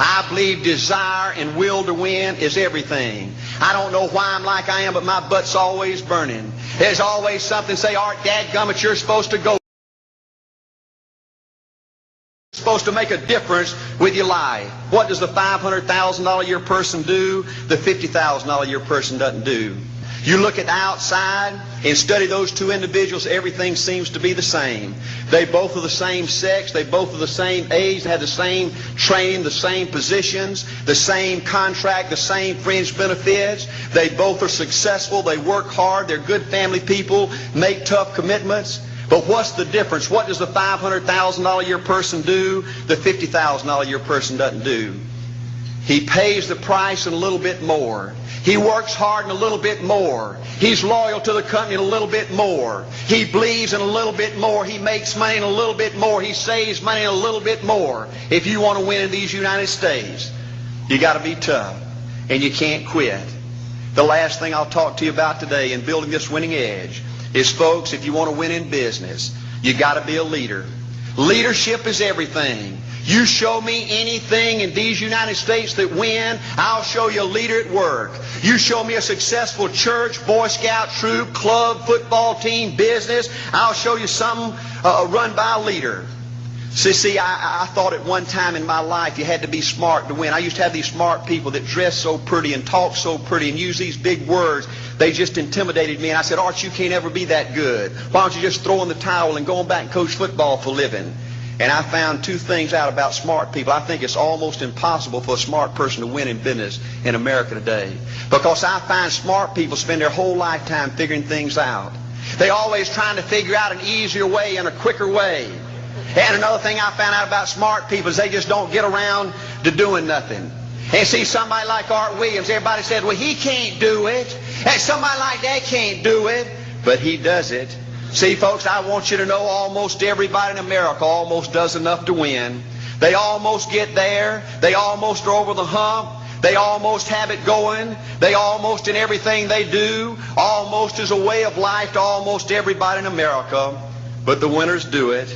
I believe desire and will to win is everything. I don't know why I'm like I am, but my butt's always burning. There's always something say, Art, dadgummit, you're supposed to go. You're supposed to make a difference with your life. What does the $500,000 a year person do? The $50,000 a year person doesn't do. You look at the outside and study those two individuals, everything seems to be the same. They both are the same sex, they both are the same age, they have the same training, the same positions, the same contract, the same fringe benefits. They both are successful, they work hard, they're good family people, make tough commitments. But what's the difference? What does the $500,000 a year person do? The $50,000 a year person doesn't do. He pays the price and a little bit more. He works hard and a little bit more. He's loyal to the company and a little bit more. He believes in a little bit more. He makes money and a little bit more. He saves money and a little bit more. If you want to win in these United States, you got to be tough and you can't quit. The last thing I'll talk to you about today in building this winning edge is, folks, if you want to win in business, you got to be a leader. Leadership is everything. You show me anything in these United States that win, I'll show you a leader at work. You show me a successful church, Boy Scout troop, club, football team, business, I'll show you something run by a leader. See, I thought at one time in my life you had to be smart to win. I used to have these smart people that dress so pretty and talk so pretty and use these big words. They just intimidated me. And I said, Art, you can't ever be that good. Why don't you just throw in the towel and go on back and coach football for a living? And I found two things out about smart people. I think it's almost impossible for a smart person to win in business in America today. Because I find smart people spend their whole lifetime figuring things out. They're always trying to figure out an easier way and a quicker way. And another thing I found out about smart people is they just don't get around to doing nothing. And see, somebody like Art Williams, everybody said, well, he can't do it. And somebody like that can't do it. But he does it. See, folks, I want you to know almost everybody in America almost does enough to win. They almost get there. They almost are over the hump. They almost have it going. They almost, in everything they do, almost is a way of life to almost everybody in America. But the winners do it.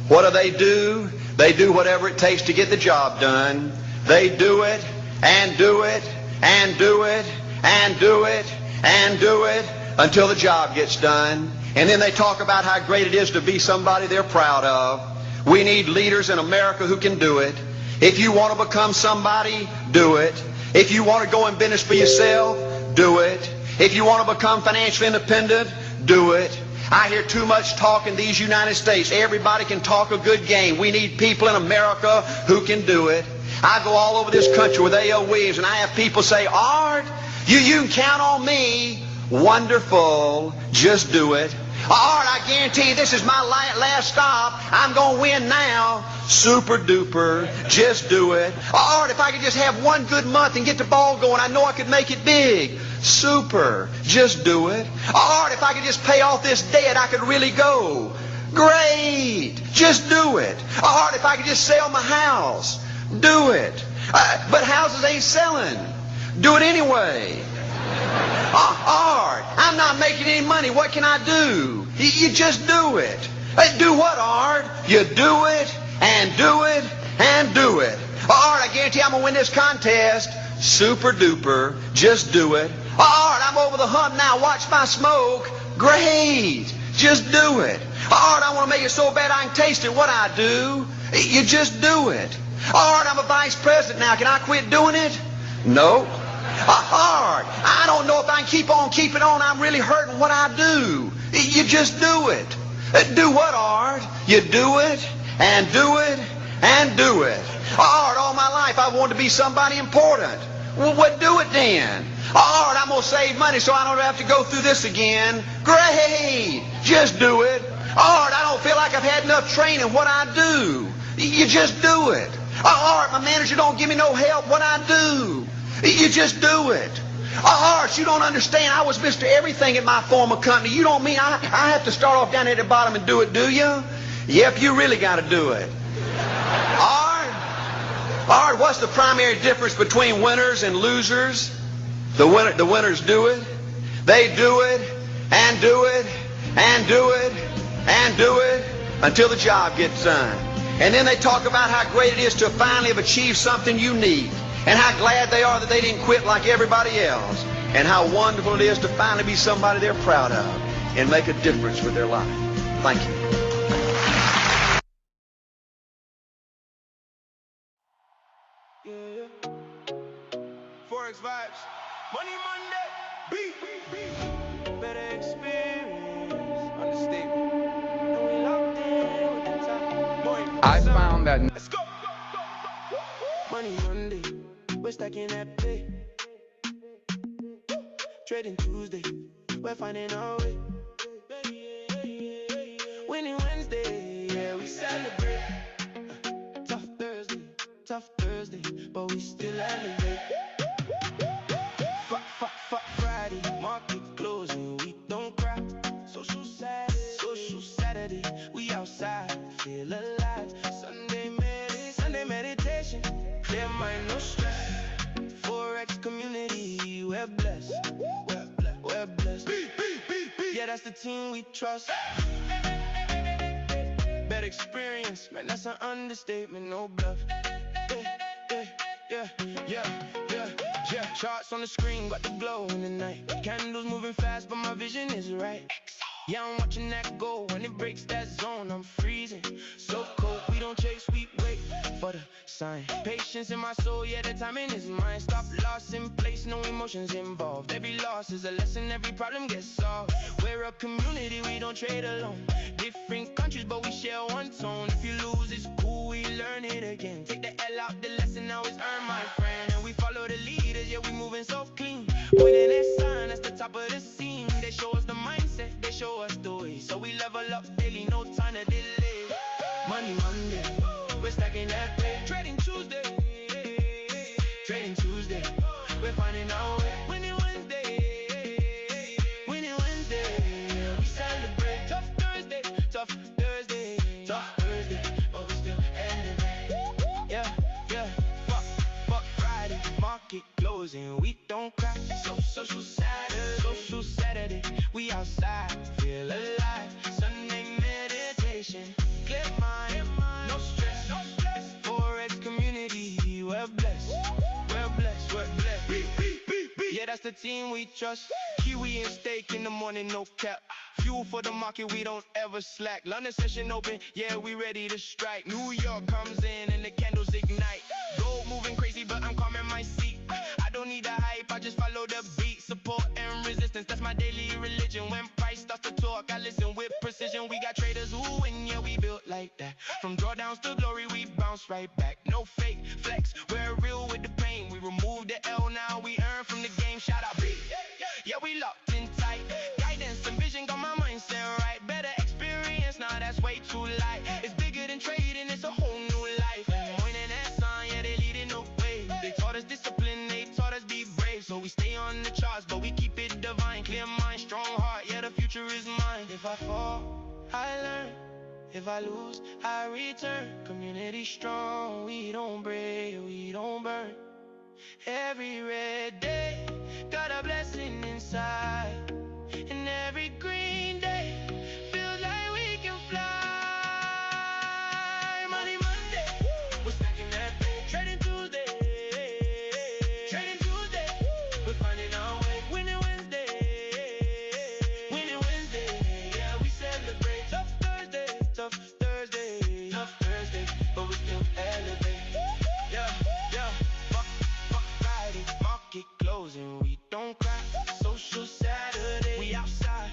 What do? They do whatever it takes to get the job done. They do it and do it and do it and do it and do it until the job gets done. And then they talk about how great it is to be somebody they're proud of. We need leaders in America who can do it. If you want to become somebody, do it. If you want to go in business for yourself, do it. If you want to become financially independent, do it. I hear too much talk in these United States. Everybody can talk a good game. We need people in America who can do it. I go all over this country with A.L. Williams, and I have people say, Art, you can count on me. Wonderful. Just do it. Art, I guarantee you this is my last stop. I'm going to win now. Super duper. Just do it. Art, if I could just have one good month and get the ball going, I know I could make it big. Super. Just do it. Art, if I could just pay off this debt, I could really go. Great. Just do it. Art, if I could just sell my house. Do it. But houses ain't selling. Do it anyway. Art, I'm not making any money. What can I do? You just do it. Do what, Art? You do it and do it and do it. Art, I guarantee I'm going to win this contest. Super duper. Just do it. Art, I'm over the hump now. Watch my smoke. Great. Just do it. Art, I want to make it so bad I can taste it. What I do? You just do it. Art, I'm a vice president now. Can I quit doing it? No. Art, I don't know if I can keep on keeping on. I'm really hurting. What I do? You just do it. Do what, Art? You do it and do it and do it. Art, all my life I wanted to be somebody important. Well, what do it then? Art, I'm going to save money so I don't have to go through this again. Great. Just do it. Art, I don't feel like I've had enough training. What I do? You just do it. Art, my manager don't give me no help. What I do? You just do it. Art, you don't understand. I was Mr. Everything at my former company. You don't mean I have to start off down at the bottom and do it, do you? Yep, you really got to do it. Art, what's the primary difference between winners and losers? The winners do it. They do it and do it and do it and do it until the job gets done. And then they talk about how great it is to finally have achieved something unique, and how glad they are that they didn't quit like everybody else, and how wonderful it is to finally be somebody they're proud of and make a difference with their life. Thank you. Forex vibes, Money Monday, beat, better experience, understatement. And we locked in with the top. Boy, I found that. Let's go. Money Monday, we're stacking that pay. Trading Tuesday, we're finding our way. Winning Wednesday, yeah, we celebrate. Tough Thursday, but we still elevate. Fuck Friday, market closing, we don't cry. Social Saturday, we outside, feel alive. Sunday meditation, clear mind, no stress. Forex community, we're blessed. We're blessed. Yeah, that's the team we trust. Better experience, man, that's an understatement, no bluff. Yeah. Charts on the screen, got the glow in the night. Candles moving fast, but my vision is right. Yeah, I'm watching that go. When it breaks that zone, I'm freezing. So cold, we don't chase, we wait for the sign. Patience in my soul, yeah, the timing is mine. Stop lost in place, no emotions involved. Every loss is a lesson, every problem gets solved. We're a community, we don't trade alone. Different countries, but we share one tone. If you lose, it's cool, we learn it again. Take the L out, the lesson now is earn, my friend. And we follow the leaders, yeah, we moving so clean. Pointing that sign, that's the top of the scene. They show us the mindset, they show us the way. So we level up daily, no time to delay. Money Monday, we're stacking that pay. Trading Tuesday, we're finding our way. Winning Wednesday, yeah, we celebrate. Tough Thursday, but we still elevate. Yeah, fuck Friday, market closing, we don't cry. Social Saturday, we outside, feel alive. Sunday meditation, clear mind, no stress. Forex community, we're blessed. Yeah, that's the team we trust. Kiwi and steak in the morning, no cap. Fuel for the market, we don't ever slack. London session open, yeah, we ready to strike. New York comes in and the candles ignite. Gold moving crazy, but I'm calm in my seat. I don't need the hype, I just follow the beat. Support and resistance, that's my daily religion. When price starts to talk, I listen with precision. We got traders who win, yeah, we built like that. From drawdowns to glory, we bounce right back. No fake flex, we're real with the pain. We remove the L, now we earn from the game. Shout out B. Yeah, we locked in tight. Guidance and vision got my mindset right. Better experience, now that's way too light. It's bigger than trading, it's a whole new life. Pointing that sign, yeah, they leading the way. They taught us discipline, they taught us be brave. So we stay on the charts, but we keep it divine. Clear mind, strong heart, yeah, the future is mine. If I fall, I learn. If I lose, I return. Community strong, we don't break, we don't burn. Every red day, got a blessing inside. And every green day, feels like we can fly. Money Monday, we're stacking that pay. Trading Tuesday, we're finding our way. Winning Wednesday, yeah, we celebrate. Tough Thursday, but we still elevate. Yeah, fuck Friday, market closing, we don't cry. Social Saturday, we outside,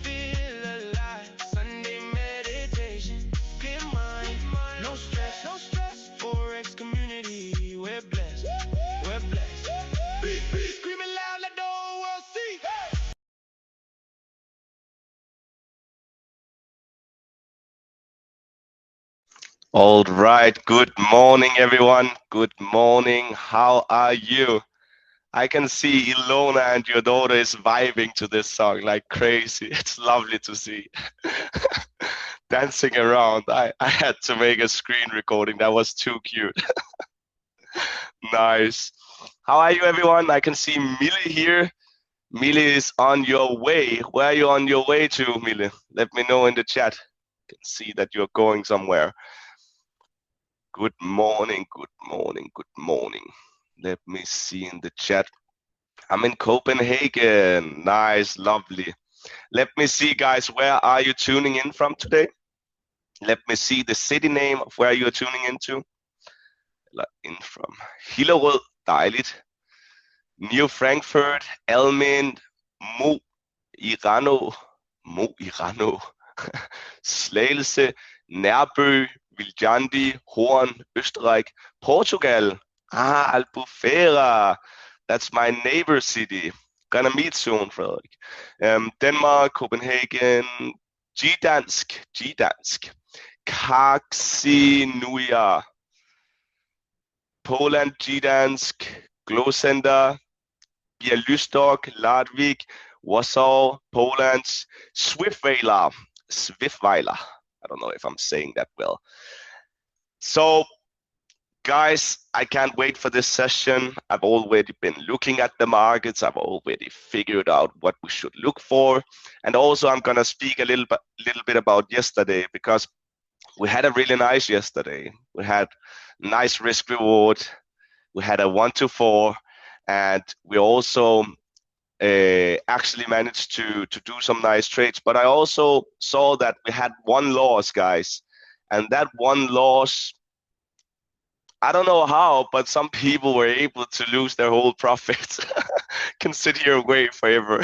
feel alive. Sunday meditation, clear mind, no stress. Forex community, we're blessed. Screaming loud, let the whole world see. All right, good morning, everyone. Good morning. How are you? I can see Ilona and your daughter is vibing to this song like crazy. It's lovely to see. Dancing around. I had to make a screen recording. That was too cute. Nice. How are you, everyone? I can see Mille here. Mille is on your way. Where are you on your way to, Mille? Let me know in the chat. I can see that you're going somewhere. Good morning, good morning, good morning. Let me see in the chat. I'm in Copenhagen. Nice, lovely. Let me see, guys, where are you tuning in from today? Let me see the city name of where you are tuning into. In from Hillerød, dejligt. New Frankfurt, Elmin, Mo i Rano, Slagelse, Nærbø, Viljandi, Horn, Østerreich, Portugal. Albufeira. That's my neighbor city. Gonna meet soon, Frederik. Denmark, Copenhagen, Gdansk, Kaksi Nuja, Poland, Gdansk, Glosender, Bialystok, Larvik, Warsaw, Poland, Swiftweiler. I don't know if I'm saying that well. So, guys, I can't wait for this session. I've already been looking at the markets. I've already figured out what we should look for. And also, I'm going to speak a little bit about yesterday, because we had a really nice yesterday. We had nice risk reward. We had a 1-4, and we also actually managed to do some nice trades. But I also saw that we had one loss, guys, and that one loss, I don't know how, but some people were able to lose their whole profits. Can sit here and wait forever.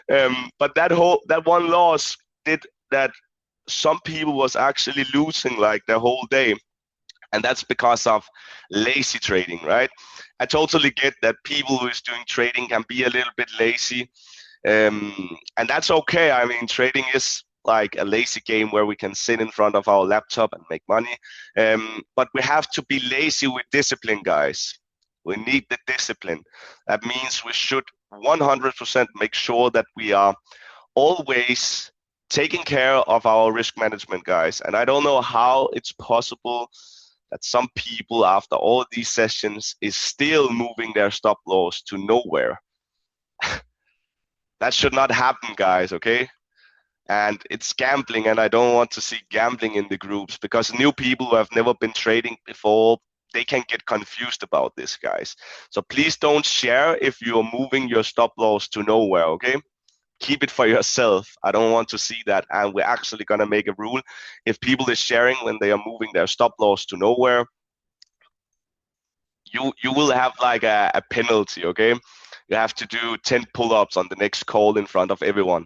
But that one loss did that some people was actually losing like their whole day. And that's because of lazy trading, right? I totally get that people who is doing trading can be a little bit lazy. And that's okay. I mean, trading is like a lazy game where we can sit in front of our laptop and make money. But we have to be lazy with discipline, guys. We need the discipline. That means we should 100% make sure that we are always taking care of our risk management, guys. And I don't know how it's possible that some people, after all these sessions, is still moving their stop loss to nowhere. That should not happen, guys, okay? And it's gambling, and I don't want to see gambling in the groups, because new people who have never been trading before, they can get confused about this, guys. So please don't share if you're moving your stop loss to nowhere, okay? Keep it for yourself. I don't want to see that. And we're actually going to make a rule. If people is sharing when they are moving their stop loss to nowhere, you will have like a penalty, okay? You have to do 10 pull-ups on the next call in front of everyone.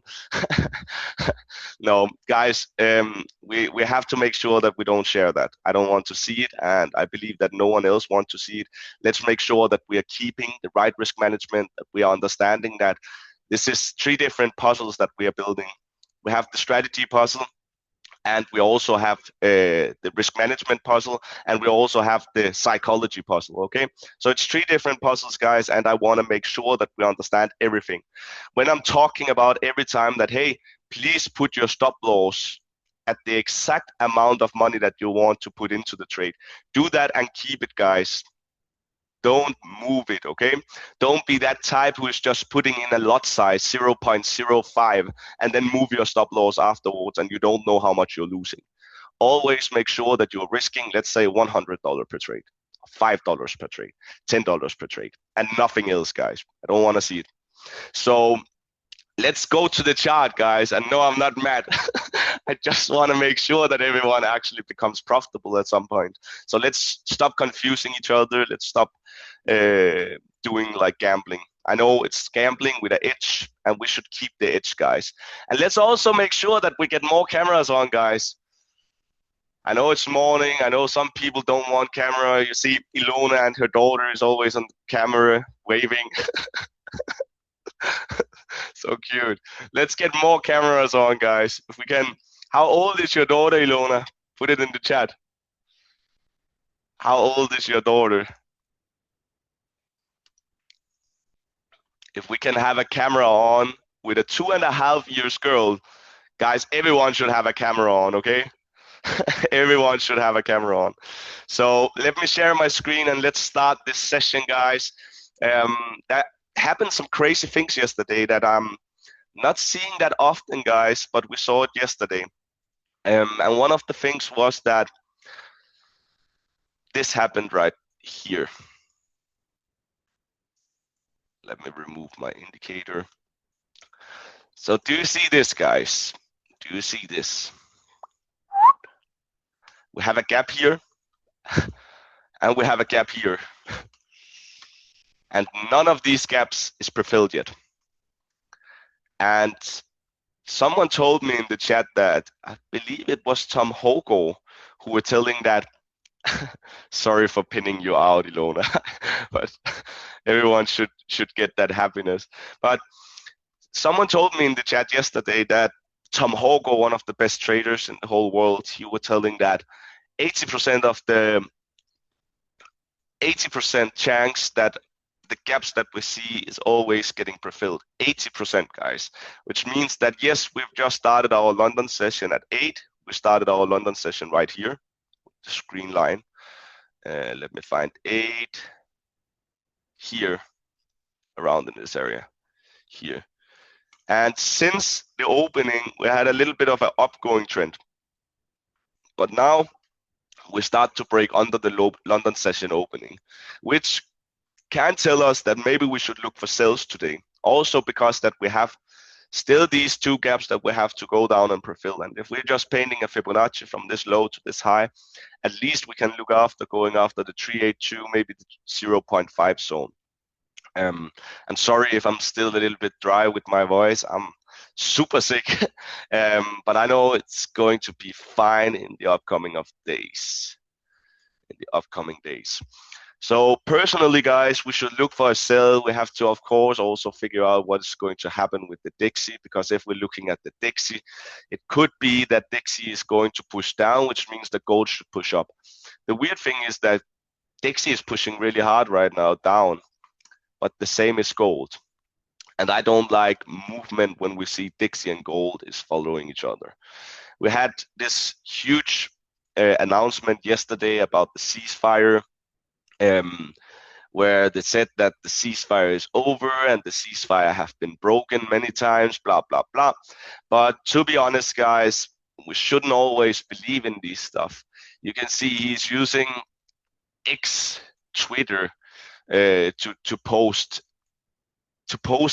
No, guys, we have to make sure that we don't share that. I don't want to see it, and I believe that no one else wants to see it. Let's make sure that we are keeping the right risk management, that we are understanding that this is 3 different puzzles that we are building. We have the strategy puzzle, and we also have the risk management puzzle, and we also have the psychology puzzle, okay? So it's 3 different puzzles, guys, and I want to make sure that we understand everything. When I'm talking about every time that, hey, please put your stop loss at the exact amount of money that you want to put into the trade. Do that and keep it, guys. Don't move it, okay? Don't be that type who is just putting in a lot size, 0.05, and then move your stop loss afterwards and you don't know how much you're losing. Always make sure that you're risking, let's say, $100 per trade, $5 per trade, $10 per trade, and nothing else, guys. I don't want to see it. So let's go to the chart, guys. And no, I'm not mad. I just want to make sure that everyone actually becomes profitable at some point. So let's stop confusing each other. Let's stop doing like gambling. I know it's gambling with an edge, and we should keep the edge, guys. And let's also make sure that we get more cameras on, guys. I know it's morning. I know some people don't want camera. You see Ilona and her daughter is always on camera waving. So cute. Let's get more cameras on, guys. If we can. How old is your daughter, Ilona? Put it in the chat. How old is your daughter? If we can have a camera on with a 2.5-year girl, guys, everyone should have a camera on, okay? Everyone should have a camera on. So let me share my screen and let's start this session, guys. That happened some crazy things yesterday that I'm not seeing that often, guys, but we saw it yesterday. And one of the things was that this happened right here. Let me remove my indicator. So do you see this, guys? Do you see this? We have a gap here, and we have a gap here. And none of these gaps is pre-filled yet. And someone told me in the chat that, I believe it was Tom Hogo, who were telling that, sorry for pinning you out, Ilona, but everyone should get that happiness. But someone told me in the chat yesterday that Tom Hogo, one of the best traders in the whole world, he was telling that 80% of the 80% chance that the gaps that we see is always getting pre-filled. 80%, guys, which means that yes, we've just started our London session at 8. We started our London session right here, the screen line. Let me find 8 here, around in this area here. And since the opening, we had a little bit of an upgoing trend. But now we start to break under the London session opening, which can tell us that maybe we should look for sales today. Also because that we have still these two gaps that we have to go down and pre-fill. And if we're just painting a Fibonacci from this low to this high, at least we can look after going after the 382, maybe the 0.5 zone. And sorry if I'm still a little bit dry with my voice. I'm super sick, but I know it's going to be fine in the upcoming days. So personally, guys, we should look for a sell. We have to, of course, also figure out what's going to happen with the Dixie, because if we're looking at the Dixie, it could be that Dixie is going to push down, which means the gold should push up. The weird thing is that Dixie is pushing really hard right now down, but the same is gold. And I don't like movement when we see Dixie and gold is following each other. We had this huge announcement yesterday about the ceasefire, where they said that the ceasefire is over and the ceasefire have been broken many times, blah, blah, blah. But to be honest, guys, we shouldn't always believe in this stuff. You can see he's using X, Twitter, to post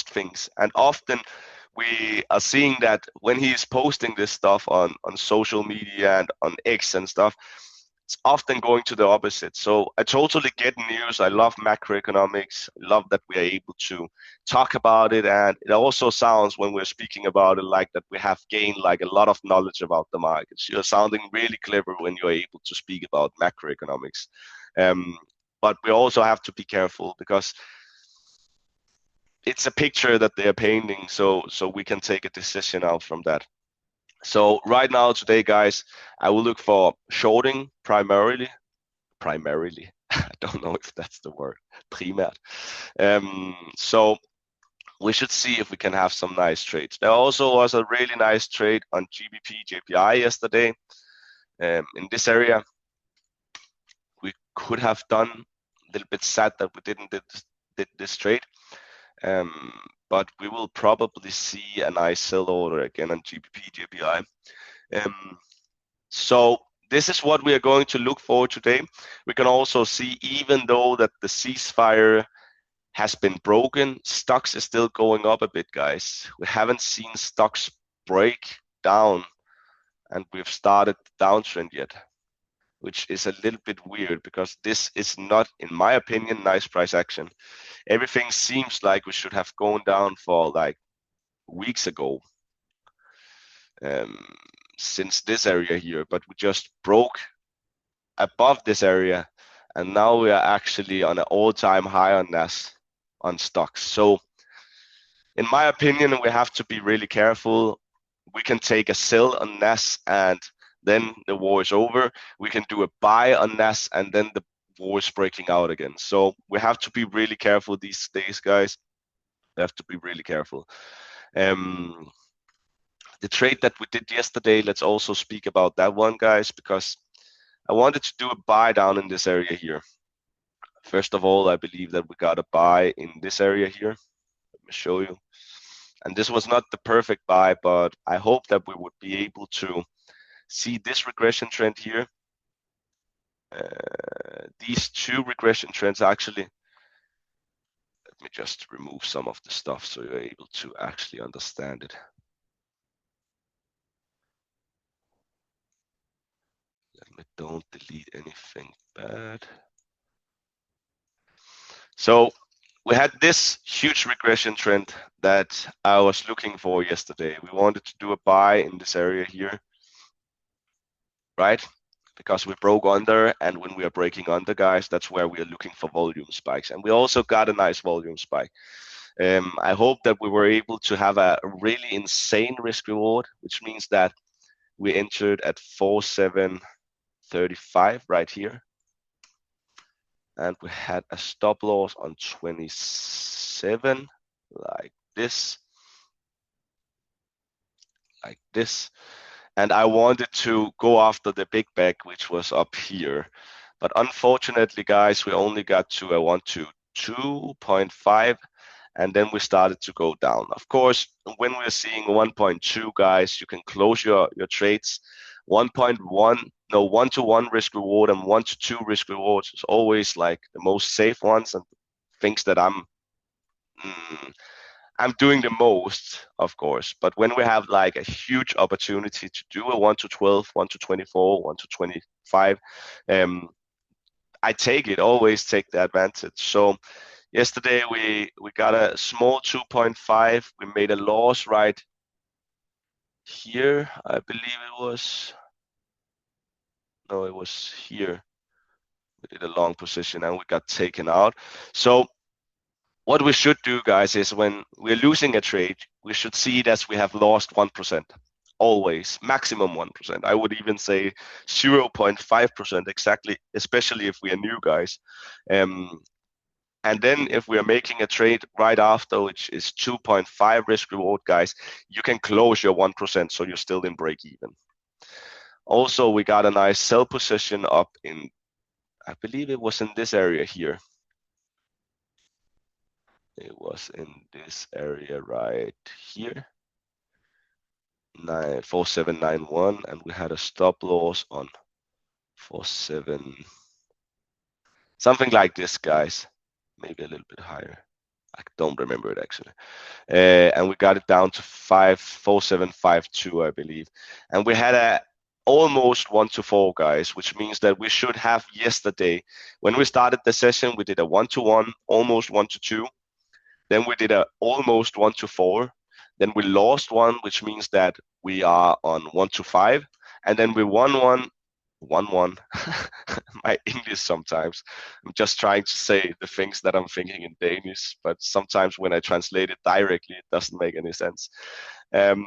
things, and often we are seeing that when he's posting this stuff on social media and on X and stuff, it's often going to the opposite. So I totally get news. I love macroeconomics. I love that we are able to talk about it, and it also sounds, when we're speaking about it, like that we have gained like a lot of knowledge about the markets. You're sounding really clever when you're able to speak about macroeconomics. But we also have to be careful, because it's a picture that they are painting, so we can take a decision out from that. So right now, today, guys, I will look for shorting primarily. I don't know if that's the word, primärt. So we should see if we can have some nice trades. There also was a really nice trade on GBP, JPI yesterday. In this area, we could have done a little bit sad that we didn't did this trade. But we will probably see a nice sell order again on GBP, JPI. So this is what we are going to look for today. We can also see, even though that the ceasefire has been broken, stocks is still going up a bit, guys. We haven't seen stocks break down, and we've started the downtrend yet, which is a little bit weird, because this is not, in my opinion, nice price action. Everything seems like we should have gone down for like weeks ago, since this area here, but we just broke above this area, and now we are actually on an all-time high on NAS, on stocks. So in my opinion, we have to be really careful. We can take a sell on NAS, and then the war is over. We can do a buy on NAS, and then the war is breaking out again. So we have to be really careful these days, guys. We have to be really careful. The trade that we did yesterday, let's also speak about that one, guys, because I wanted to do a buy down in this area here. First of all, I believe that we got a buy in this area here. Let me show you. And this was not the perfect buy, but I hope that we would be able to see this regression trend here. These two regression trends actually, let me just remove some of the stuff so you're able to actually understand it. Let me don't delete anything bad. So we had this huge regression trend that I was looking for yesterday. We wanted to do a buy in this area here, right? Because we broke under, and when we are breaking under, guys, that's where we are looking for volume spikes. And we also got a nice volume spike. I hope that we were able to have a really insane risk reward, which means that we entered at 4,735 right here. And we had a stop loss on 27, like this. And I wanted to go after the big bag, which was up here. But unfortunately, guys, we only got to a 122.5, and then we started to go down. Of course, when we're seeing 1.2, guys, you can close your trades. 1.1, no, 1-to-1 risk reward and 1-to-2 risk rewards is always like the most safe ones and things that I'm doing the most, of course. But when we have like a huge opportunity to do a 1-to-12, 1-to-24, 1-to-25, I take it, always take the advantage. So yesterday we got a small 2.5. We made a loss right here, I believe it was. No, it was here. We did a long position and we got taken out. So what we should do, guys, is when we're losing a trade, we should see it as we have lost 1%. Always, maximum 1%. I would even say 0.5% exactly, especially if we are new guys. And then if we are making a trade right after, which is 2.5 risk reward, guys, you can close your 1%, so you're still in break even. Also, we got a nice sell position up in, I believe it was in this area here. It was in this area right here, 4791, and we had a stop loss on 47, something like this, guys, maybe a little bit higher. I don't remember it actually. And we got it down to 4752, I believe. And we had a almost 1-to-4, guys, which means that we should have yesterday, when we started the session, we did a 1-to-1, almost 1-to-2. Then we did a almost 1-to-4. Then we lost one, which means that we are on 1-to-5. And then we won one. My English sometimes. I'm just trying to say the things that I'm thinking in Danish, but sometimes when I translate it directly, it doesn't make any sense. And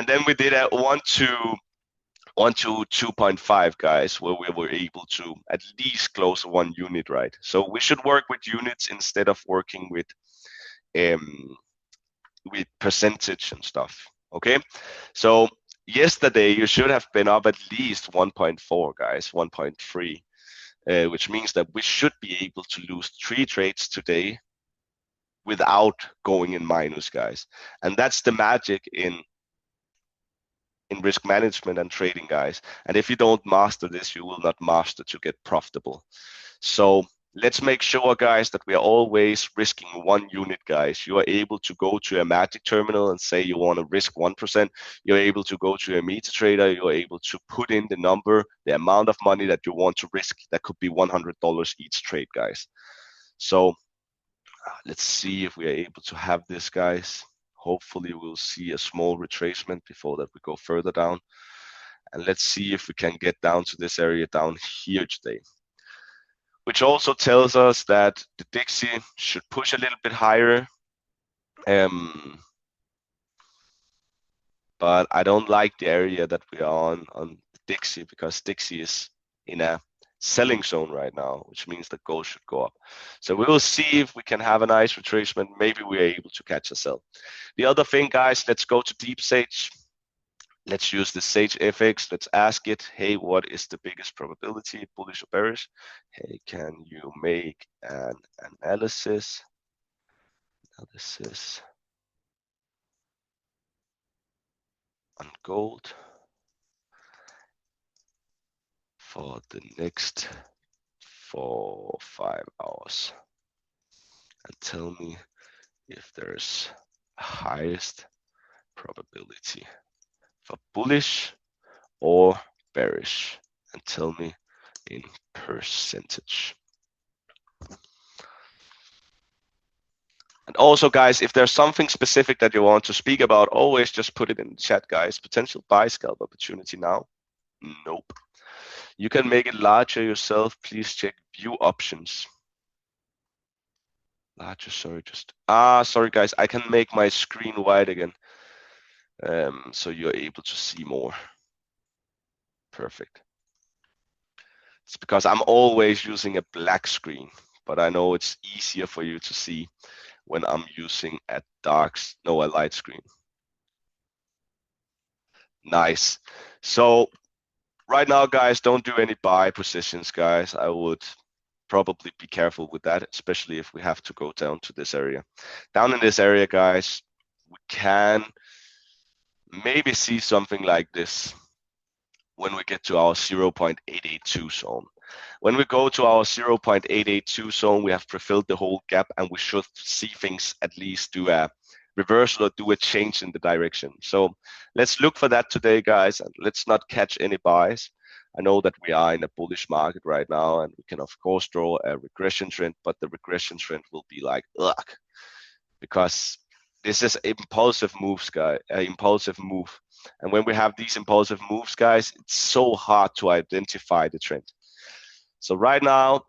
then we did a 1-to-2.5, guys, where we were able to at least close one unit, right? So we should work with units instead of working with percentage and stuff. Okay, so yesterday you should have been up at least 1.4, guys, 1.3, which means that we should be able to lose 3 trades today without going in minus, guys. And that's the magic in risk management and trading, guys. And if you don't master this, you will not master to get profitable. So let's make sure, guys, that we are always risking 1 unit, guys. You are able to go to a magic terminal and say you want to risk 1%. You're able to go to a MetaTrader. You're able to put in the number, the amount of money that you want to risk. That could be $100 each trade, guys. So let's see if we are able to have this, guys. Hopefully we'll see a small retracement before that we go further down. And let's see if we can get down to this area down here today, which also tells us that the Dixie should push a little bit higher. But I don't like the area that we are on Dixie, because Dixie is in a selling zone right now, which means that gold should go up. So we will see if we can have a nice retracement. Maybe we are able to catch a sell. The other thing, guys, let's go to Deep Sage. Let's use the Sage FX. Let's ask it, hey, what is the biggest probability, bullish or bearish? Hey, can you make an analysis on gold? for the next 4 or 5 hours and tell me if there's a highest probability for bullish or bearish, and tell me in percentage. And also, guys, if there's something specific that you want to speak about, always just put it in the chat, guys. Potential buy scalp opportunity now? Nope. You can make it larger yourself. Please check view options. Larger, sorry, sorry, guys. I can make my screen wide again, so you're able to see more. Perfect. It's because I'm always using a black screen, but I know it's easier for you to see when I'm using a light screen. Nice. So right now, guys, don't do any buy positions, guys. I would probably be careful with that, especially if we have to go down to this area. Down in this area, guys, we can maybe see something like this when we get to our 0.882 zone. When we go to our 0.882 zone, we have fulfilled the whole gap, and we should see things at least do a reversal or do a change in the direction. So let's look for that today, guys, and let's not catch any buys. I know that we are in a bullish market right now, and we can of course draw a regression trend, but the regression trend will be like, ugh, because this is impulsive moves, guys, impulsive move. And when we have these impulsive moves, guys, it's so hard to identify the trend. So right now,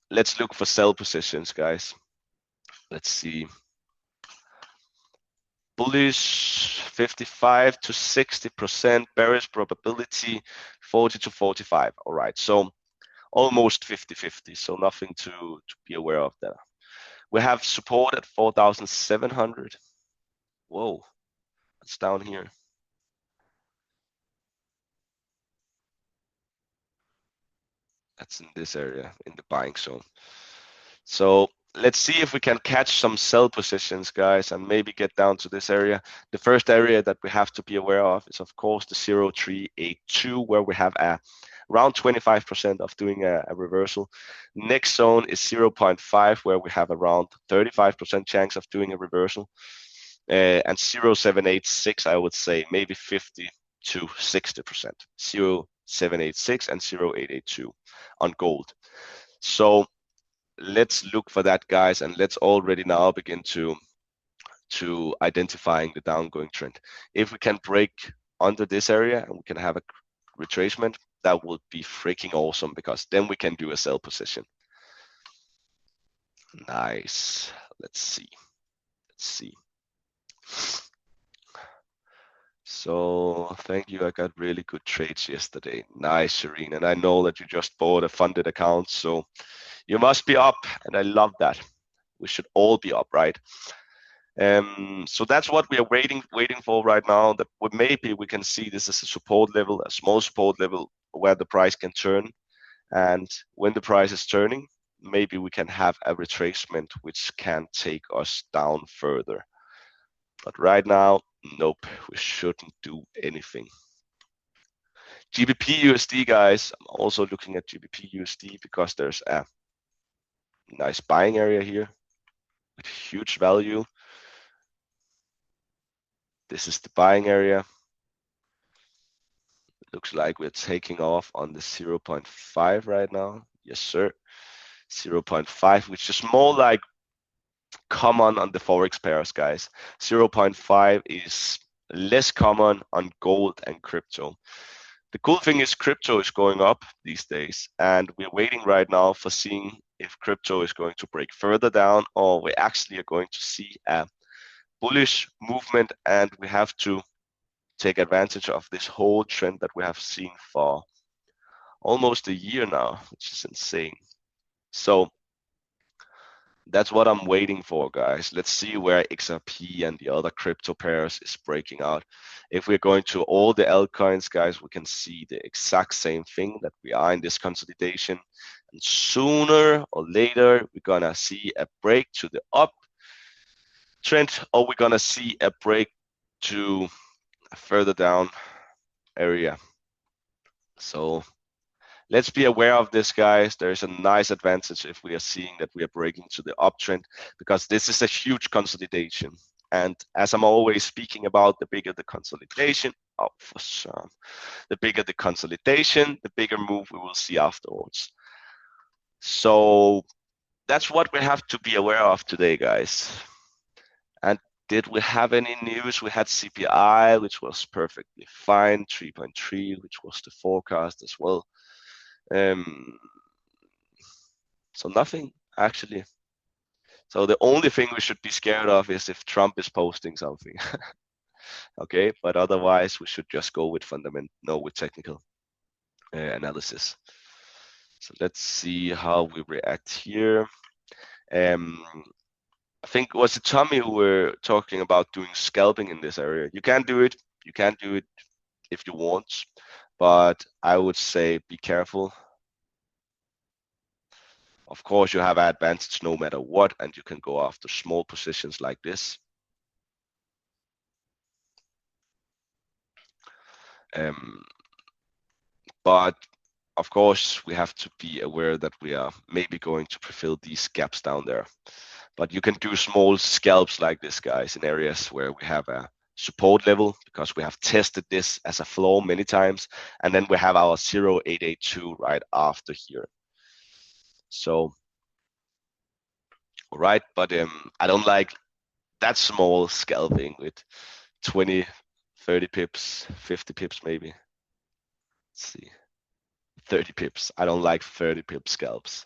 let's look for sell positions, guys. Let's see. Bullish 55 to 60%, bearish probability 40 to 45. All right, so almost 50-50, so nothing to be aware of there. We have support at 4,700. Whoa, it's down here. That's in this area, in the buying zone. So let's see if we can catch some sell positions, guys, and maybe get down to this area. The first area that we have to be aware of is, of course, the 0.382, where we have around 25% of doing a reversal. Next zone is 0.5, where we have around 35% chance of doing a reversal. And 0.786, I would say maybe 50 to 60%. 0.786 and 0.882 on gold. So let's look for that, guys, and let's already now begin to identifying the downgoing trend. If we can break under this area and we can have a retracement, that would be freaking awesome, because then we can do a sell position. Nice. Let's see. So thank you. I got really good trades yesterday. Nice, Shireen. And I know that you just bought a funded account, so you must be up, and I love that. We should all be up, right? So that's what we are waiting for right now. That maybe we can see this as a support level, a small support level where the price can turn. And when the price is turning, maybe we can have a retracement which can take us down further. But right now, nope, we shouldn't do anything. GBP USD, guys, I'm also looking at GBP USD because there's a nice buying area here with huge value. This is the buying area. It looks like we're taking off on the 0.5 right now. Yes, sir. 0.5, which is more like common on the Forex pairs, guys. 0.5 is less common on gold and crypto. The cool thing is crypto is going up these days, and we're waiting right now for seeing if crypto is going to break further down, or we actually are going to see a bullish movement, and we have to take advantage of this whole trend that we have seen for almost a year now, which is insane. So that's what I'm waiting for, guys. Let's see where XRP and the other crypto pairs is breaking out. If we're going to all the altcoins, guys, we can see the exact same thing, that we are in this consolidation. And sooner or later, we're going to see a break to the up trend, or we're going to see a break to a further down area. So let's be aware of this, guys. There's a nice advantage if we are seeing that we are breaking to the uptrend, because this is a huge consolidation. And as I'm always speaking about, the bigger the consolidation, oh, for sure, the bigger the consolidation, the bigger move we will see afterwards. So that's what we have to be aware of today, guys. And did we have any news? We had CPI, which was perfectly fine, 3.3, which was the forecast as well. So nothing, actually. So the only thing we should be scared of is if Trump is posting something. Okay, but otherwise we should just go with with technical analysis. So let's see how we react here. I think was it Tommy who were talking about doing scalping in this area. You can do it. You can do it if you want, but I would say be careful. Of course, you have advantage no matter what, and you can go after small positions like this. But of course, we have to be aware that we are maybe going to fulfill these gaps down there. But you can do small scalps like this, guys, in areas where we have a support level, because we have tested this as a floor many times, and then we have our 0882 right after here. So, all right, but I don't like that small scalping with 20, 30 pips, 50 pips maybe. Let's see, 30 pips. I don't like 30 pip scalps,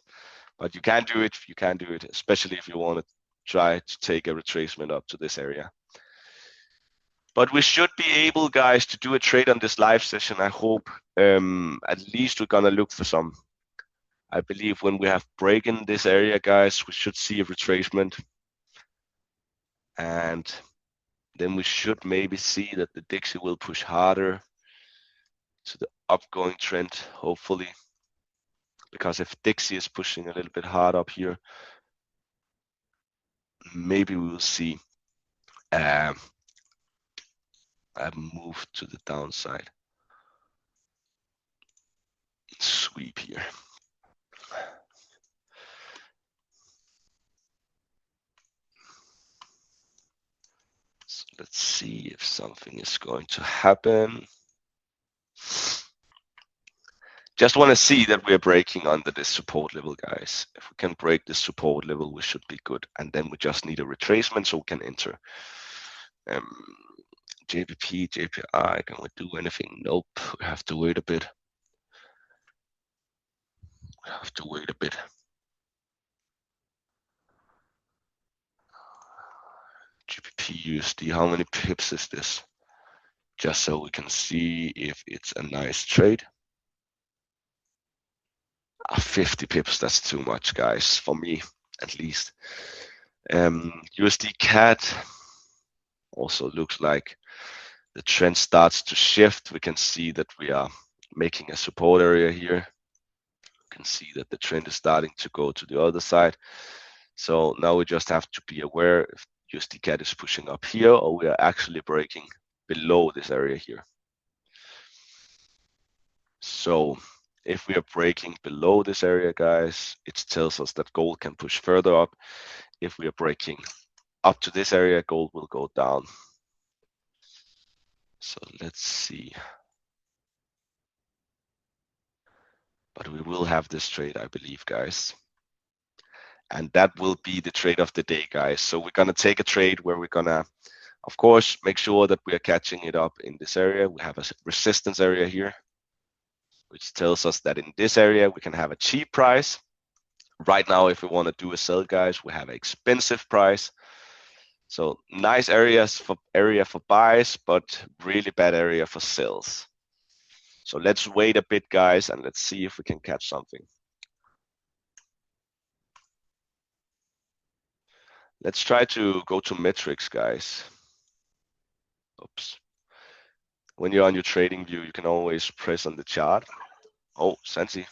but you can do it. You can do it, especially if you want to try to take a retracement up to this area. But we should be able, guys, to do a trade on this live session. I hope at least we're gonna look for some. I believe when we have break in this area, guys, we should see a retracement. And then we should maybe see that the Dixie will push harder to the upgoing trend, hopefully. Because if Dixie is pushing a little bit hard up here, maybe we will see a move to the downside. Sweep here. So let's see if something is going to happen. Just want to see that we're breaking under this support level, guys. If we can break this support level, we should be good. And then we just need a retracement so we can enter. JPP, JPI, can we do anything? Nope, we have to wait a bit. We have to wait a bit. GBP USD, how many pips is this? Just so we can see if it's a nice trade. 50 pips, that's too much, guys, for me at least. USD CAD also looks like the trend starts to shift. We can see that we are making a support area here. You can see that the trend is starting to go to the other side. So now we just have to be aware if USD CAD is pushing up here or we are actually breaking below this area here. So if we are breaking below this area, guys, it tells us that gold can push further up. If we are breaking up to this area, gold will go down. So let's see. But we will have this trade, I believe, guys. And that will be the trade of the day, guys. So we're gonna take a trade where we're gonna, of course, make sure that we are catching it up in this area. We have a resistance area here, which tells us that in this area, we can have a cheap price. Right now, if we want to do a sell, guys, we have an expensive price. So nice area for buys, but really bad area for sells. So let's wait a bit, guys, and let's see if we can catch something. Let's try to go to metrics, guys. Oops. When you're on your trading view, you can always press on the chart. Oh, Sansi.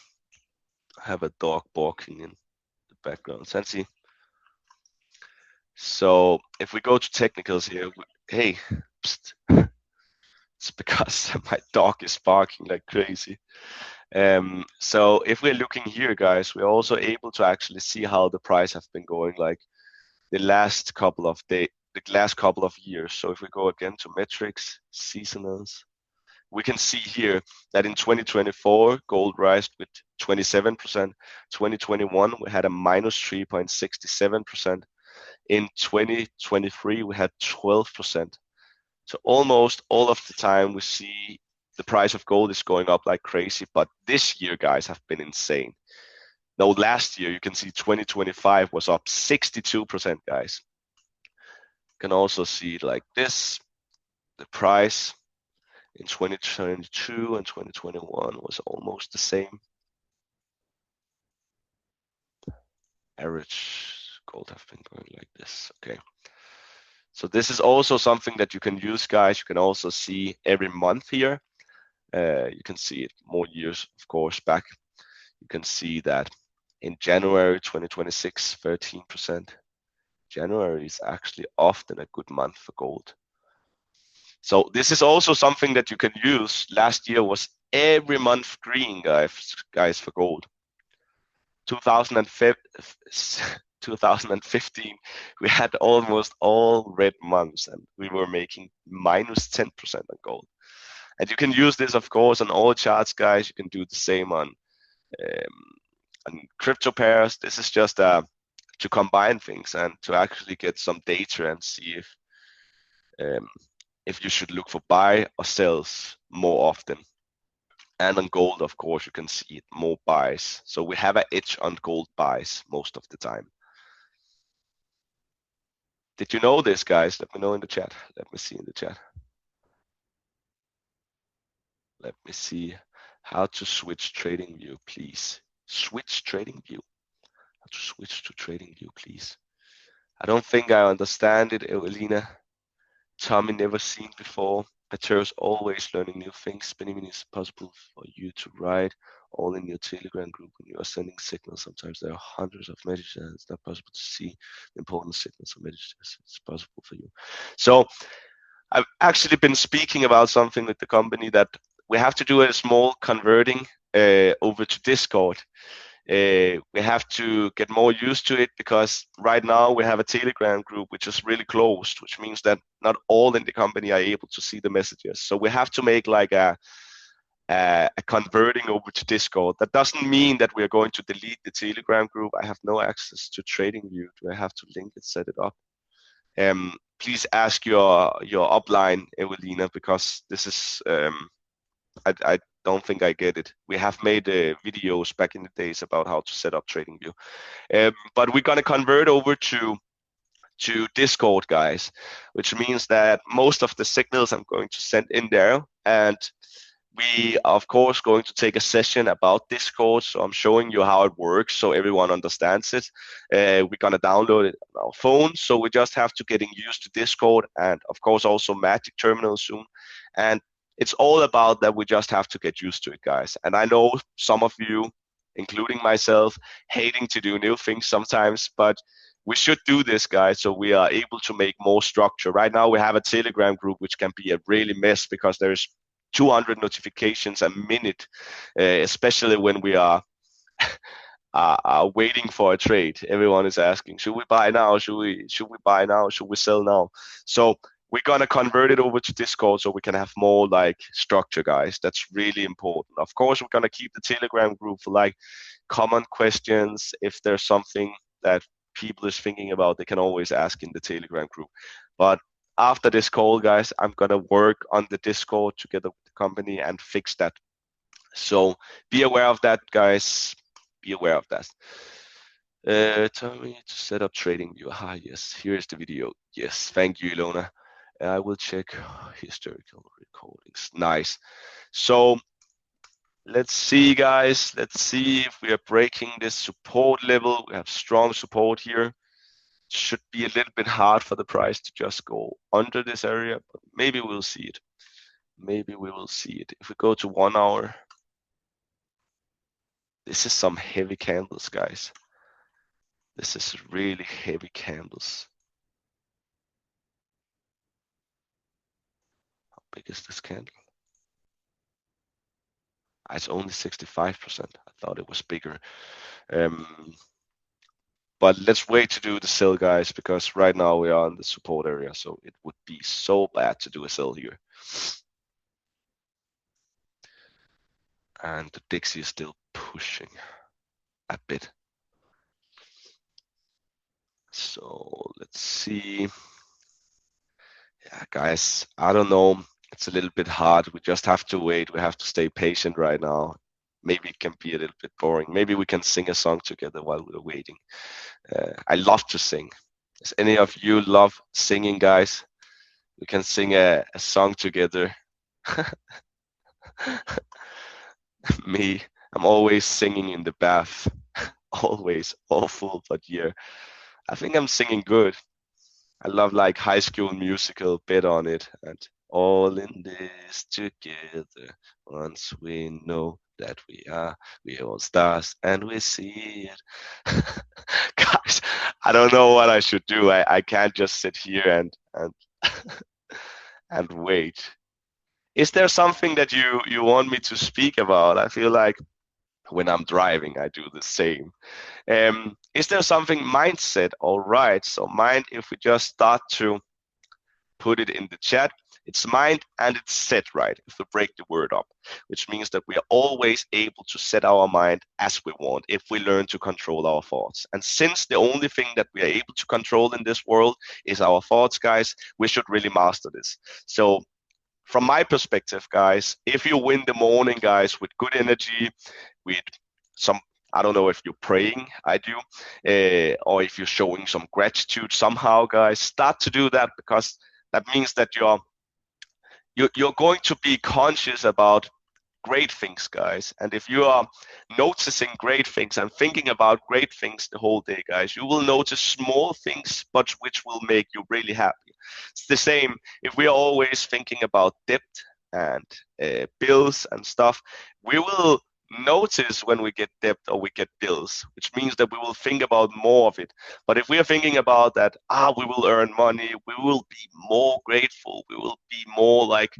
I have a dog barking in the background. Sansi. So if we go to technicals here, hey, psst. It's because my dog is barking like crazy. So if we're looking here, guys, we're also able to actually see how the price have been going like the last couple of years. So if we go again to metrics, seasonals, we can see here that in 2024, gold rose with 27%. 2021, we had a minus 3.67%. In 2023, we had 12%. So almost all of the time we see the price of gold is going up like crazy, but this year, guys, have been insane. Now, last year, you can see 2025 was up 62%, guys. You can also see it like this. The price in 2022 and 2021 was almost the same. Average gold have been going like this. Okay. So this is also something that you can use, guys. You can also see every month here. You can see it more years, of course, back. You can see that in January 2026, 13%. January is actually often a good month for gold. So this is also something that you can use. Last year was every month green, guys, for gold. 2015, we had almost all red months and we were making minus 10% on gold. And you can use this, of course, on all charts, guys. You can do the same on crypto pairs. This is just to combine things and to actually get some data and see if you should look for buy or sells more often. And on gold, of course, you can see it more buys. So we have an edge on gold buys most of the time. Did you know this, guys? Let me know in the chat. Let me see in the chat. Let me see how to switch trading view, please. Switch trading view. How to switch to trading view, please. I don't think I understand it, Evelina. Tommy never seen before. Patero's always learning new things. Spinning is possible for you to write all in your Telegram group when you are sending signals. Sometimes there are hundreds of messages and it's not possible to see the important signals or messages. It's possible for you. So I've actually been speaking about something with the company that we have to do a small converting over to Discord. We have to get more used to it because right now we have a Telegram group which is really closed, which means that not all in the company are able to see the messages. So we have to make like a converting over to Discord. That doesn't mean that we are going to delete the Telegram group. I have no access to TradingView. Do I have to link it, set it up? Please ask your upline, Evelina, because this is I don't think I get it. We have made videos back in the days about how to set up TradingView, but we're gonna convert over to Discord, guys, which means that most of the signals I'm going to send in there, and we are of course going to take a session about Discord. So I'm showing you how it works so everyone understands it. We're gonna download it on our phone, so we just have to getting used to Discord and of course also Magic Terminal soon. And it's all about that we just have to get used to it, guys. And I know some of you, including myself, hating to do new things sometimes, but we should do this, guys, so we are able to make more structure. Right now we have a Telegram group which can be a really mess because there's 200 notifications a minute, especially when we are waiting for a trade. Everyone is asking, should we buy now? Should we buy now? Should we sell now? So we're gonna convert it over to Discord so we can have more like structure, guys. That's really important. Of course, we're gonna keep the Telegram group for like common questions. If there's something that people is thinking about, they can always ask in the Telegram group. But after this call, guys, I'm gonna work on the Discord together with the company and fix that. So be aware of that, guys. Be aware of that. Tell me to set up TradingView. Yes, here's the video. Yes, thank you, Ilona. I will check historical recordings. Nice. So let's see, guys. Let's see if we are breaking this support level. We have strong support here. Should be a little bit hard for the price to just go under this area, but maybe we'll see it. Maybe we will see it. If we go to 1 hour, this is some heavy candles, guys. This is really heavy candles. How big is this candle? It's only 65%. I thought it was bigger. But let's wait to do the sell, guys, because right now we are in the support area, so it would be so bad to do a sell here. And the Dixie is still pushing a bit. So let's see. Yeah, guys, I don't know. It's a little bit hard. We just have to wait. We have to stay patient right now. Maybe it can be a little bit boring. Maybe we can sing a song together while we're waiting. I love to sing. Does any of you love singing, guys? We can sing a song together. Me, I'm always singing in the bath. Always awful, but yeah, I think I'm singing good. I love like High School Musical, bet on it, and all in this together. Once we know that we all stars, and we see it. Guys, I don't know what I should do. I can't just sit here and and wait. Is there something that you want me to speak about? I feel like when I'm driving, I do the same. Is there something mindset? All right. So mind, if we just start to put it in the chat, it's mind and it's set, right? If we break the word up, which means that we are always able to set our mind as we want if we learn to control our thoughts. And since the only thing that we are able to control in this world is our thoughts, guys, we should really master this. So from my perspective, guys, if you win the morning, guys, with good energy, with some, I don't know if you're praying, I do, or if you're showing some gratitude somehow, guys, start to do that, because that means that you're going to be conscious about great things, guys. And if you are noticing great things and thinking about great things the whole day, guys, you will notice small things, but which will make you really happy. It's the same if we are always thinking about debt and bills and stuff. We will notice when we get debt or we get bills, which means that we will think about more of it. But if we are thinking about that, we will earn money, we will be more grateful, we will be more like,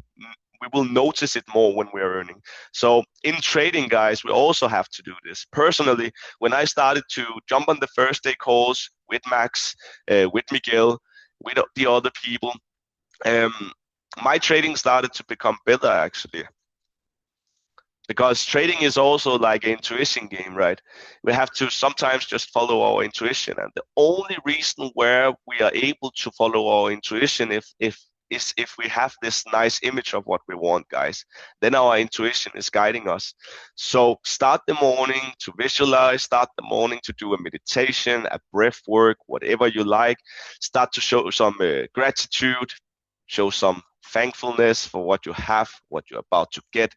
we will notice it more when we're earning. So in trading, guys, we also have to do this. Personally, when I started to jump on the first day calls with Max, with Miguel, with the other people, my trading started to become better, actually. Because trading is also like an intuition game, right? We have to sometimes just follow our intuition. And the only reason where we are able to follow our intuition is if we have this nice image of what we want, guys. Then our intuition is guiding us. So start the morning to visualize, start the morning to do a meditation, a breath work, whatever you like. Start to show some gratitude, show some thankfulness for what you have, what you're about to get,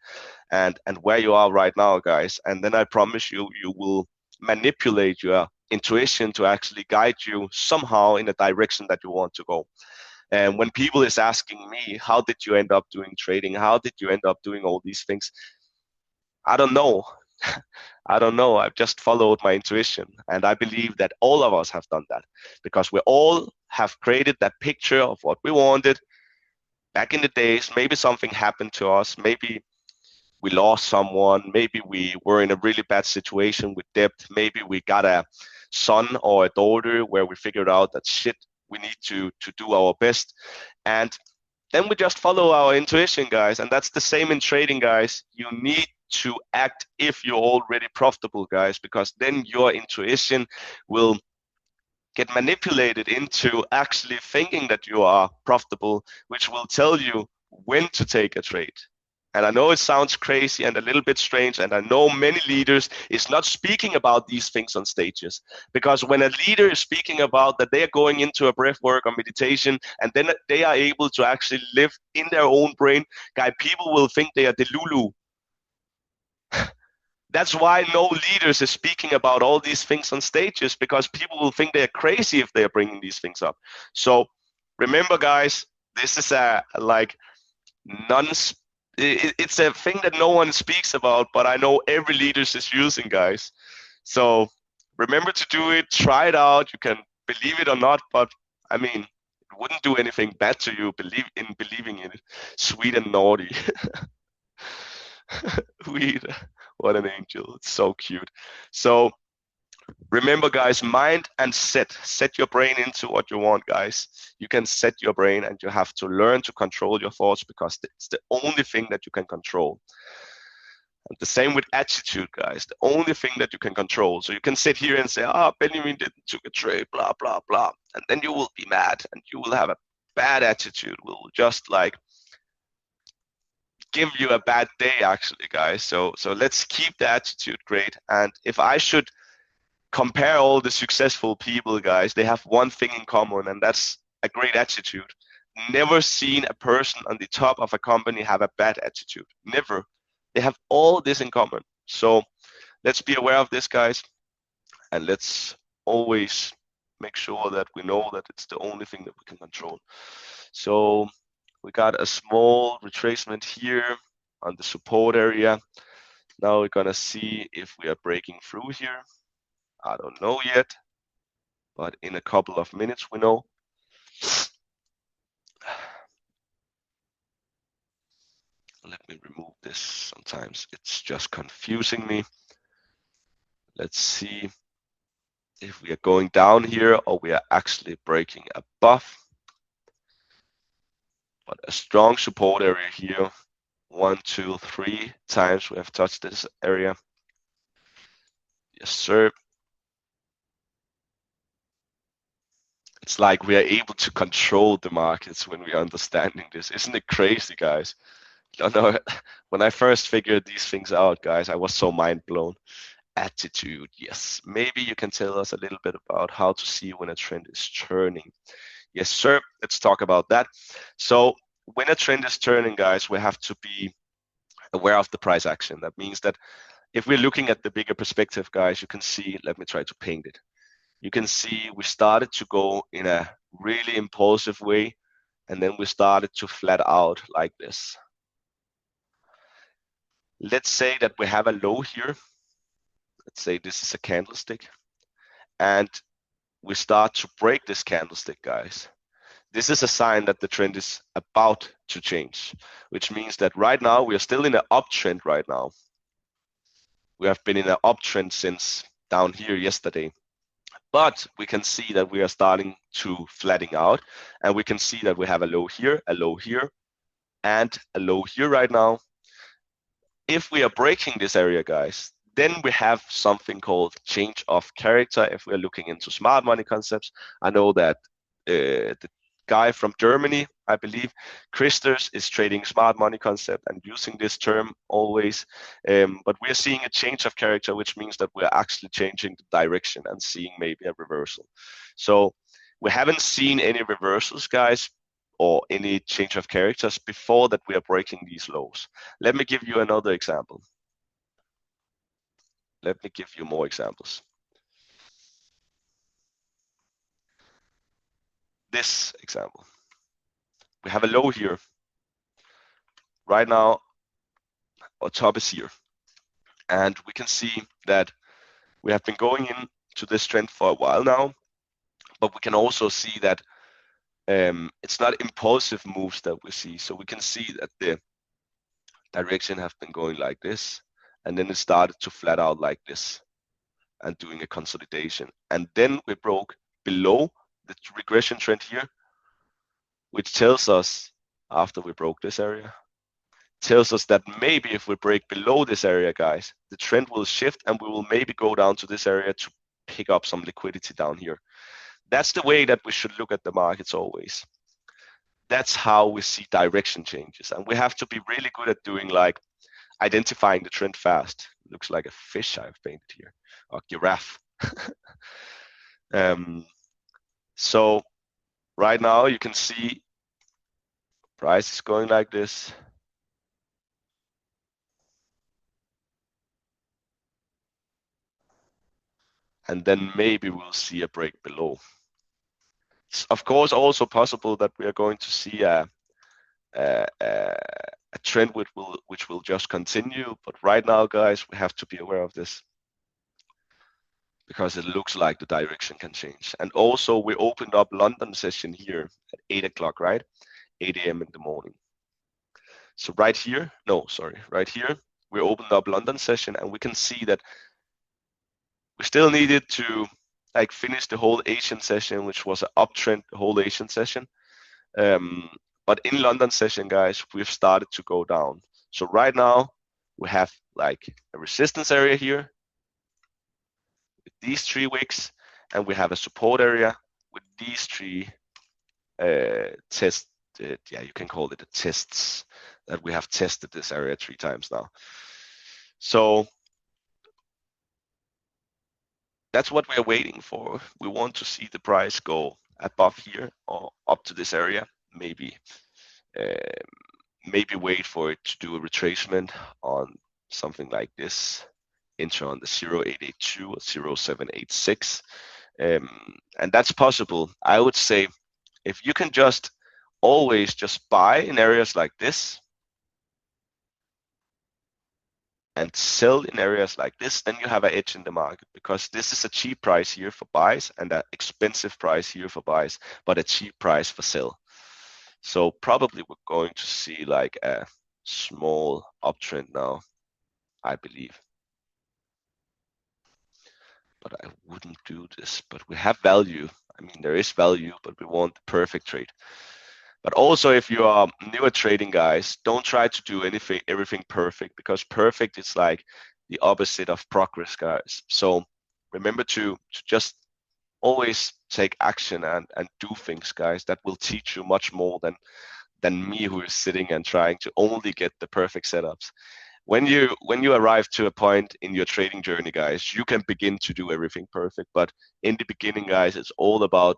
and where you are right now, guys. And then I promise you, you will manipulate your intuition to actually guide you somehow in the direction that you want to go. And when people is asking me, how did you end up doing trading? How did you end up doing all these things? I don't know. I don't know. I've just followed my intuition. And I believe that all of us have done that, because we all have created that picture of what we wanted back in the days. Maybe something happened to us. Maybe we lost someone. Maybe we were in a really bad situation with debt. Maybe we got a son or a daughter where we figured out that shit, we need to do our best. And then we just follow our intuition, guys. And that's the same in trading, guys. You need to act if you're already profitable, guys, because then your intuition will get manipulated into actually thinking that you are profitable, which will tell you when to take a trade. And I know it sounds crazy and a little bit strange, and I know many leaders is not speaking about these things on stages, because when a leader is speaking about that, they are going into a breath work or meditation, and then they are able to actually live in their own brain, guy, people will think they are Delulu. That's why no leaders is speaking about all these things on stages, because people will think they're crazy if they're bringing these things up. So remember, guys, this is a like it's a thing that no one speaks about, but I know every leader is using, guys. So remember to do it, try it out. You can believe it or not, but I mean, it wouldn't do anything bad to you believing in it. Sweet and naughty. Weed. What an angel. It's so cute. So remember, guys, mind and set your brain into what you want, guys. You can set your brain, and you have to learn to control your thoughts, because it's the only thing that you can control. And the same with attitude, guys. The only thing that you can control. So you can sit here and say, Benjamin didn't took a trade, blah, blah, blah. And then you will be mad, and you will have a bad attitude. Will just like give you a bad day, actually, guys. So let's keep the attitude great. And if I should compare all the successful people, guys, they have one thing in common, and that's a great attitude. Never seen a person on the top of a company have a bad attitude. Never. They have all this in common. So let's be aware of this, guys, and let's always make sure that we know that it's the only thing that we can control. So we got a small retracement here on the support area. Now we're gonna see if we are breaking through here. I don't know yet, but in a couple of minutes we know. Let me remove this. Sometimes it's just confusing me. Let's see if we are going down here or we are actually breaking above. But a strong support area here. 1, 2, 3 times we have touched this area. Yes, sir. It's like we are able to control the markets when we are understanding this. Isn't it crazy, guys? No, when I first figured these things out, guys, I was so mind blown. Attitude, yes. Maybe you can tell us a little bit about how to see when a trend is turning. Yes, sir. Let's talk about that. So when a trend is turning, guys, we have to be aware of the price action. That means that if we're looking at the bigger perspective, guys, you can see, let me try to paint it. You can see we started to go in a really impulsive way, and then we started to flat out like this. Let's say that we have a low here. Let's say this is a candlestick, and we start to break this candlestick, guys. This is a sign that the trend is about to change, which means that right now we are still in an uptrend right now. We have been in an uptrend since down here yesterday. But we can see that we are starting to flattening out, and we can see that we have a low here, and a low here right now. If we are breaking this area, guys, then we have something called change of character. If we're looking into smart money concepts, I know that the guy from Germany, I believe, Christers, is trading smart money concept and using this term always. But we're seeing a change of character, which means that we're actually changing the direction and seeing maybe a reversal. So we haven't seen any reversals, guys, or any change of characters before that we are breaking these lows. Let me give you another example. Let me give you more examples. This example. We have a low here. Right now, our top is here. And we can see that we have been going into this trend for a while now, but we can also see that it's not impulsive moves that we see. So we can see that the direction have been going like this, and then it started to flat out like this and doing a consolidation. And then we broke below the regression trend here, which tells us, after we broke this area, tells us that maybe if we break below this area, guys, the trend will shift and we will maybe go down to this area to pick up some liquidity down here. That's the way that we should look at the markets always. That's how we see direction changes. And we have to be really good at doing like identifying the trend fast. Looks like a fish I've painted here, or giraffe. So right now you can see price is going like this. And then maybe we'll see a break below. It's of course also possible that we are going to see a trend which will just continue. But right now, guys, we have to be aware of this because it looks like the direction can change. And also we opened up London session here at 8 o'clock, right? 8 a.m. in the morning. So right here, we opened up London session, and we can see that we still needed to like finish the whole Asian session, which was an uptrend, the whole Asian session. But in London session, guys, we've started to go down. So right now we have like a resistance area here with these 3 wicks, and we have a support area with these 3 yeah, you can call it a tests, that we have tested this area 3 times now. So that's what we are waiting for. We want to see the price go above here or up to this area, maybe wait for it to do a retracement on something like this, enter on the 0882 or 0786. And that's possible. I would say if you can just always just buy in areas like this and sell in areas like this, then you have an edge in the market, because this is a cheap price here for buys and an expensive price here for buys, but a cheap price for sell. So probably we're going to see like a small uptrend now, I believe. But I wouldn't do this, but we have value. I mean, there is value, but we want the perfect trade. But also, if you are new at trading, guys, don't try to do everything perfect, because perfect is like the opposite of progress, guys. So remember to just always take action and do things, guys. That will teach you much more than me, who is sitting and trying to only get the perfect setups. When you arrive to a point in your trading journey, guys, you can begin to do everything perfect. But in the beginning, guys, it's all about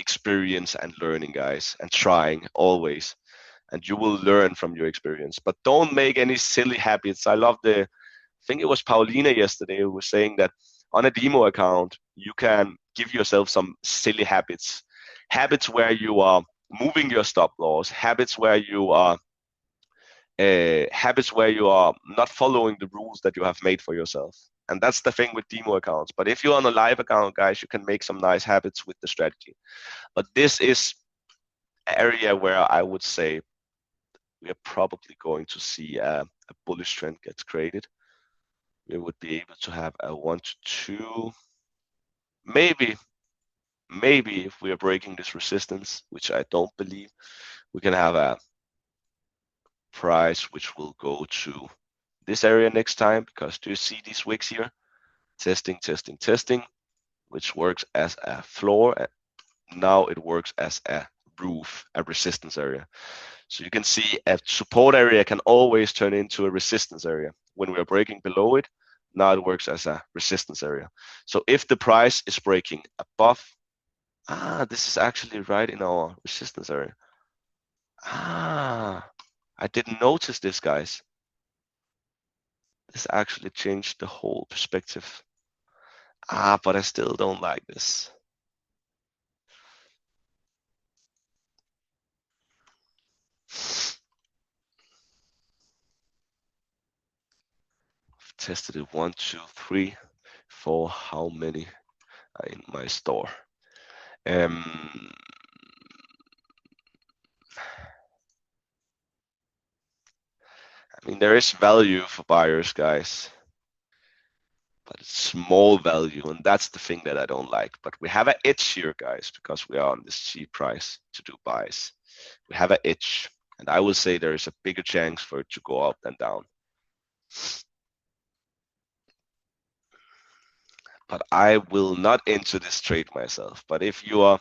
experience and learning, guys, and trying always, and you will learn from your experience. But don't make any silly habits. I think it was Paulina yesterday who was saying that on a demo account you can give yourself some silly habits where you are moving your stop loss, habits where you are not following the rules that you have made for yourself. And that's the thing with demo accounts. But if you're on a live account, guys, you can make some nice habits with the strategy. But this is an area where I would say we are probably going to see a bullish trend gets created. We would be able to have a 1 to 2, maybe if we are breaking this resistance, which I don't believe, we can have a price which will go to this area next time. Because do you see these wicks here? Testing, which works as a floor. Now it works as a roof, a resistance area. So you can see a support area can always turn into a resistance area. When we are breaking below it, now it works as a resistance area. So if the price is breaking above, this is actually right in our resistance area. I didn't notice this, guys. This actually changed the whole perspective. But I still don't like this. I've tested it 1, 2, 3, 4. How many are in my store? I mean, there is value for buyers, guys, but it's small value, and that's the thing that I don't like. But we have an edge here, guys, because we are on this cheap price to do buys. We have an edge, and I will say there is a bigger chance for it to go up than down. But I will not enter this trade myself. But if you are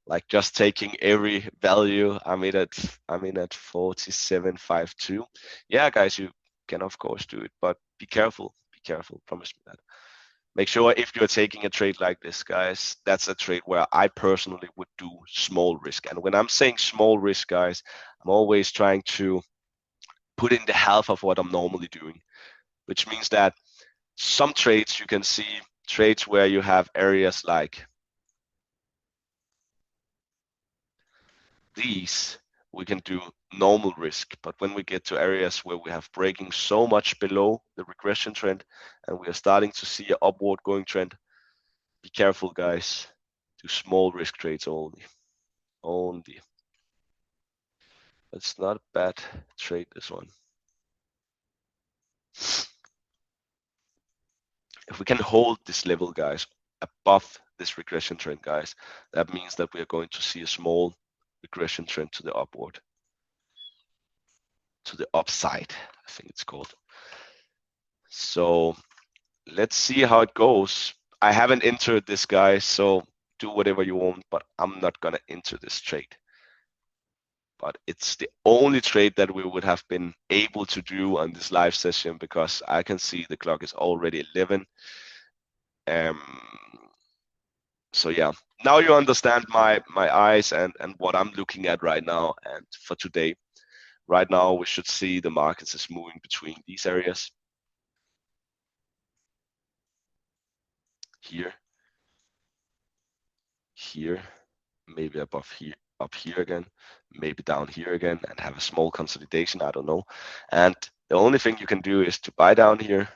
like just taking every value, I'm in at 47.52. Yeah, guys, you can of course do it, but be careful. Promise me that. Make sure if you're taking a trade like this, guys, that's a trade where I personally would do small risk. And when I'm saying small risk, guys, I'm always trying to put in the half of what I'm normally doing, which means that some trades you can see trades where you have areas like these, we can do normal risk. But when we get to areas where we have breaking so much below the regression trend and we are starting to see an upward going trend, be careful, guys. Do small risk trades only. It's not a bad trade, this one. If we can hold this level, guys, above this regression trend, guys, that means that we are going to see a small regression trend to the upward, to the upside, I think it's called. So let's see how it goes. I haven't entered this, guys, so do whatever you want, but I'm not gonna enter this trade. But it's the only trade that we would have been able to do on this live session, because I can see the clock is already 11. So yeah, now you understand my eyes and what I'm looking at right now. And for today, right now we should see the markets is moving between these areas here, here, maybe above here, up here again, maybe down here again, and have a small consolidation. I don't know. And the only thing you can do is to buy down here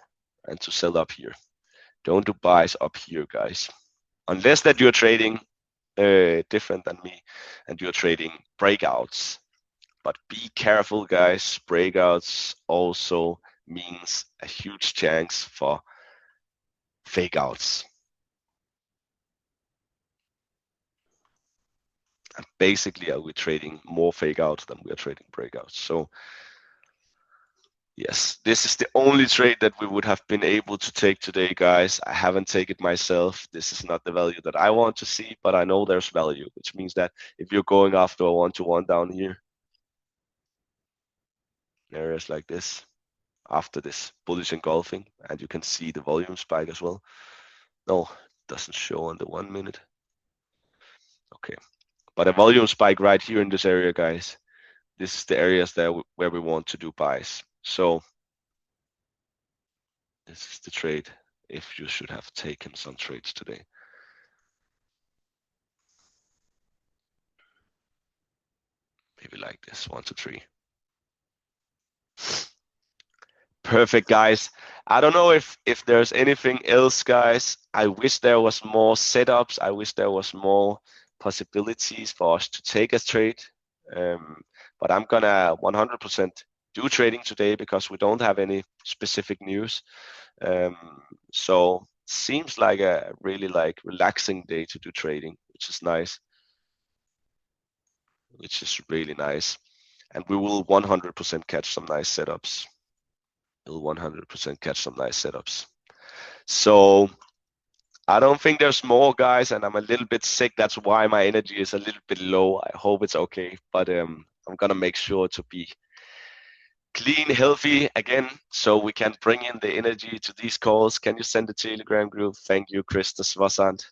and to sell up here. Don't do buys up here, guys, unless that you're trading different than me and you're trading breakouts. But be careful, guys. Breakouts also means a huge chance for fake outs. And basically, we're trading more fake outs than we're trading breakouts. So yes, this is the only trade that we would have been able to take today, guys. I haven't taken it myself. This is not the value that I want to see, but I know there's value, which means that if you're going after a one-to-one down here, areas like this, after this bullish engulfing, and you can see the volume spike as well. No, it doesn't show on the 1 minute. Okay, but a volume spike right here in this area, guys. This is the areas there where we want to do buys. So this is the trade if you should have taken some trades today. Maybe like this, 1, 2, 3. Perfect, guys. I don't know if there's anything else, guys. I wish there was more setups. I wish there was more possibilities for us to take a trade. But I'm gonna 100% do trading today because we don't have any specific news. So seems like a really relaxing day to do trading, which is nice. Which is really nice. And we will 100% catch some nice setups. We'll 100% catch some nice setups. So I don't think there's more, guys, and I'm a little bit sick. That's why my energy is a little bit low. I hope it's okay, but I'm gonna make sure to be clean, healthy again, so we can bring in the energy to these calls. Can you send the Telegram group? Thank you, Christus Vassant.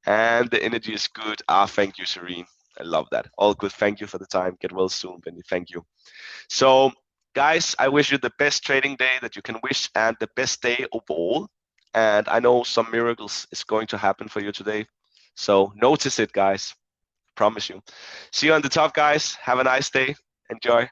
And the energy is good. Thank you, Serene. I love that. All good. Thank you for the time. Get well soon, Benny. Thank you. So, guys, I wish you the best trading day that you can wish and the best day overall. And I know some miracles is going to happen for you today. So notice it, guys. Promise you. See you on the top, guys. Have a nice day. Enjoy.